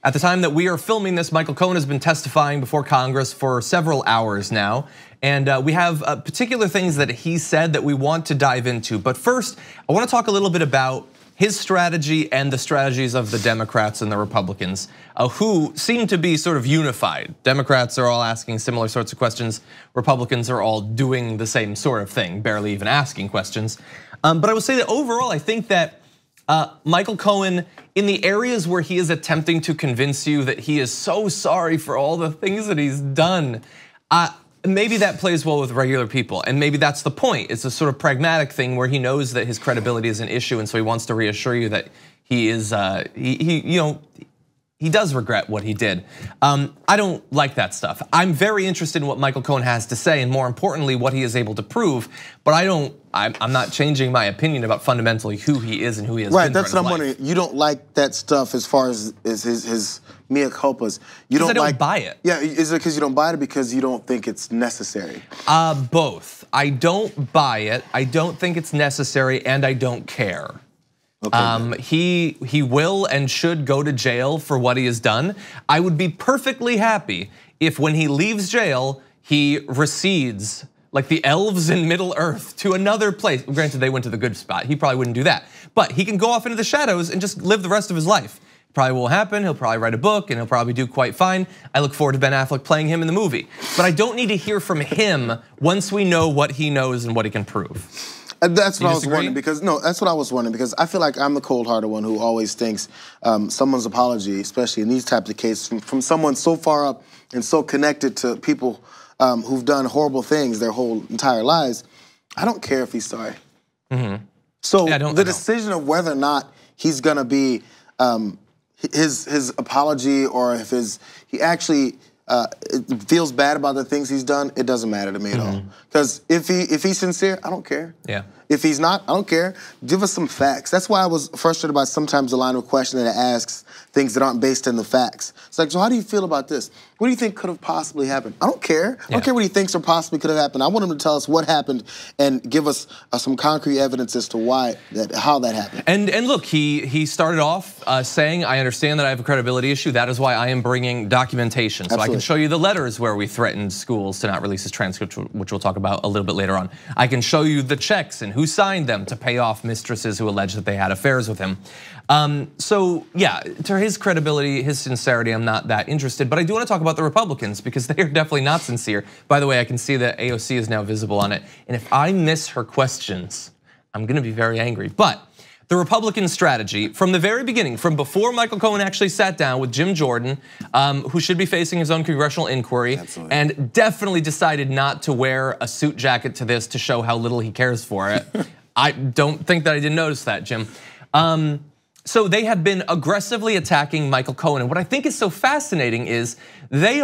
At the time that we are filming this, Michael Cohen has been testifying before Congress for several hours now. And we have particular things that he said that we want to dive into. But first, I want to talk a little bit about his strategy and the strategies of the Democrats and the Republicans, who seem to be sort of unified. Democrats are all asking similar sorts of questions. Republicans are all doing the same sort of thing, barely even asking questions. But I will say that overall, I think that Michael Cohen, in the areas where he is attempting to convince you that he is so sorry for all the things that he's done, maybe that plays well with regular people, and maybe that's the point. It's a sort of pragmatic thing where he knows that his credibility is an issue, and so he wants to reassure you that he is, he does regret what he did. I don't like that stuff. I'm very interested in what Michael Cohen has to say, and more importantly, what he is able to prove. But I'm not changing my opinion about fundamentally who he is and who he has been. Right, that's what I'm wondering. You don't like that stuff as far as his mea culpas. You don't like. I don't buy it. Yeah, is it because you don't buy it, or because you don't think it's necessary? Both. I don't buy it. I don't think it's necessary, and I don't care. Okay. He will and should go to jail for what he has done. I would be perfectly happy if when he leaves jail, he recedes like the elves in Middle Earth to another place. Granted, they went to the good spot. He probably wouldn't do that. But he can go off into the shadows and just live the rest of his life. Probably will happen. He'll probably write a book and he'll probably do quite fine. I look forward to Ben Affleck playing him in the movie. But I don't need to hear from him once we know what he knows and what he can prove. That's what I was wondering, because that's what I was wondering, because I feel like I'm the cold-hearted one who always thinks someone's apology, especially in these types of cases, from someone so far up and so connected to people who've done horrible things their whole entire lives. I don't care if he's sorry. So yeah, the decision of whether or not he's gonna be his apology, or if he actually feels bad about the things he's done, it doesn't matter to me at all. Because if he's sincere, I don't care. Yeah. If he's not, I don't care. Give us some facts. That's why I was frustrated by sometimes the line of question that asks things that aren't based in the facts. It's like, so how do you feel about this? What do you think could have possibly happened? I don't care. I don't care what he thinks or possibly could have happened. I want him to tell us what happened and give us some concrete evidence as to how that happened. And look, he started off saying, I understand that I have a credibility issue. That is why I am bringing documentation. So I can show you the letters where we threatened schools to not release his transcript, which we'll talk about a little bit later on. I can show you the checks and who signed them to pay off mistresses who alleged that they had affairs with him. So yeah, to his credibility, his sincerity, I'm not that interested. But I do want to talk about the Republicans, because they are definitely not sincere. By the way, I can see that AOC is now visible on it. And if I miss her questions, I'm gonna be very angry. But the Republican strategy from the very beginning, from before Michael Cohen actually sat down with Jim Jordan, who should be facing his own congressional inquiry, and definitely decided not to wear a suit jacket to this to show how little he cares for it. I don't think that I didn't notice that, Jim. So they have been aggressively attacking Michael Cohen. And what I think is so fascinating is they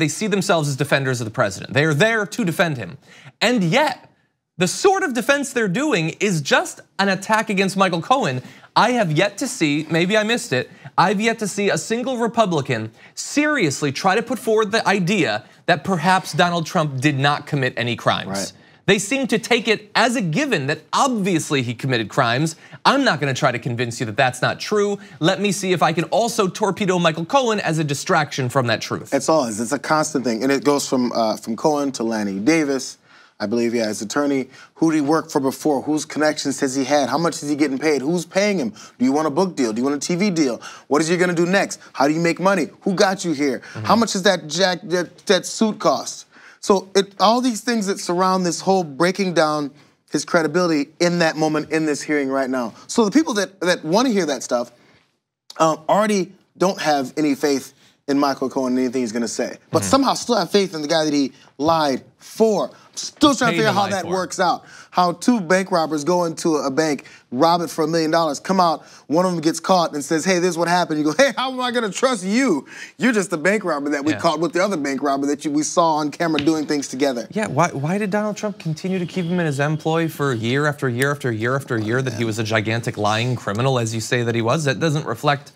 see themselves as defenders of the president. They are there to defend him. And yet, the sort of defense they're doing is just an attack against Michael Cohen. I have yet to see, maybe I missed it, I've yet to see a single Republican seriously try to put forward the idea that perhaps Donald Trump did not commit any crimes. Right. They seem to take it as a given that obviously he committed crimes. I'm not gonna try to convince you that that's not true. Let me see if I can also torpedo Michael Cohen as a distraction from that truth. It's a constant thing, and it goes from Cohen to Lanny Davis, I believe, yeah, his attorney. Who did he work for before? Whose connections has he had? How much is he getting paid? Who's paying him? Do you want a book deal? Do you want a TV deal? What is he gonna do next? How do you make money? Who got you here? How much does that suit cost? So all these things that surround this whole breaking down his credibility in that moment in this hearing right now. So the people that want to hear that stuff already don't have any faith in Michael Cohen and anything he's gonna say, but somehow still have faith in the guy that he lied for. Still trying to figure out how that works out. How two bank robbers go into a bank, rob it for $1 million, come out, one of them gets caught and says, hey, this is what happened. You go, hey, how am I gonna trust you? You're just the bank robber that we caught with the other bank robber that we saw on camera doing things together. Yeah, why did Donald Trump continue to keep him in his employ for year after year after year after year that he was a gigantic lying criminal, as you say that he was? That doesn't reflect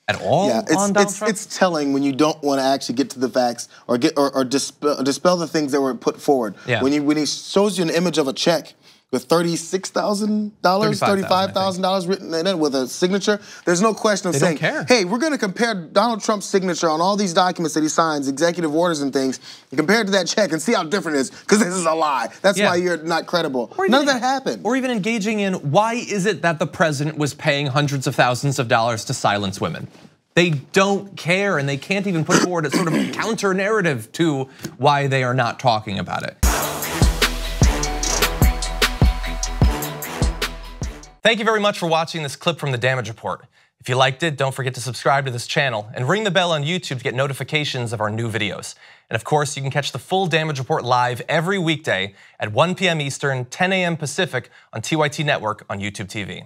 at all on Donald Trump? It's telling when you don't want to actually get to the facts or dispel the things that were put forward. Yeah. When he shows you an image of a check with $36,000, $35,000 written in it with a signature. There's no question of saying, hey, we're going to compare Donald Trump's signature on all these documents that he signs, executive orders and things, and compare it to that check and see how different it is, because this is a lie. That's why you're not credible. None of that happened. Or even engaging in, why is it that the president was paying hundreds of thousands of dollars to silence women? They don't care, and they can't even put forward a sort of counter narrative to why they are not talking about it. Thank you very much for watching this clip from the Damage Report. If you liked it, don't forget to subscribe to this channel and ring the bell on YouTube to get notifications of our new videos. And of course, you can catch the full Damage Report live every weekday at 1 p.m. Eastern, 10 a.m. Pacific on TYT Network on YouTube TV.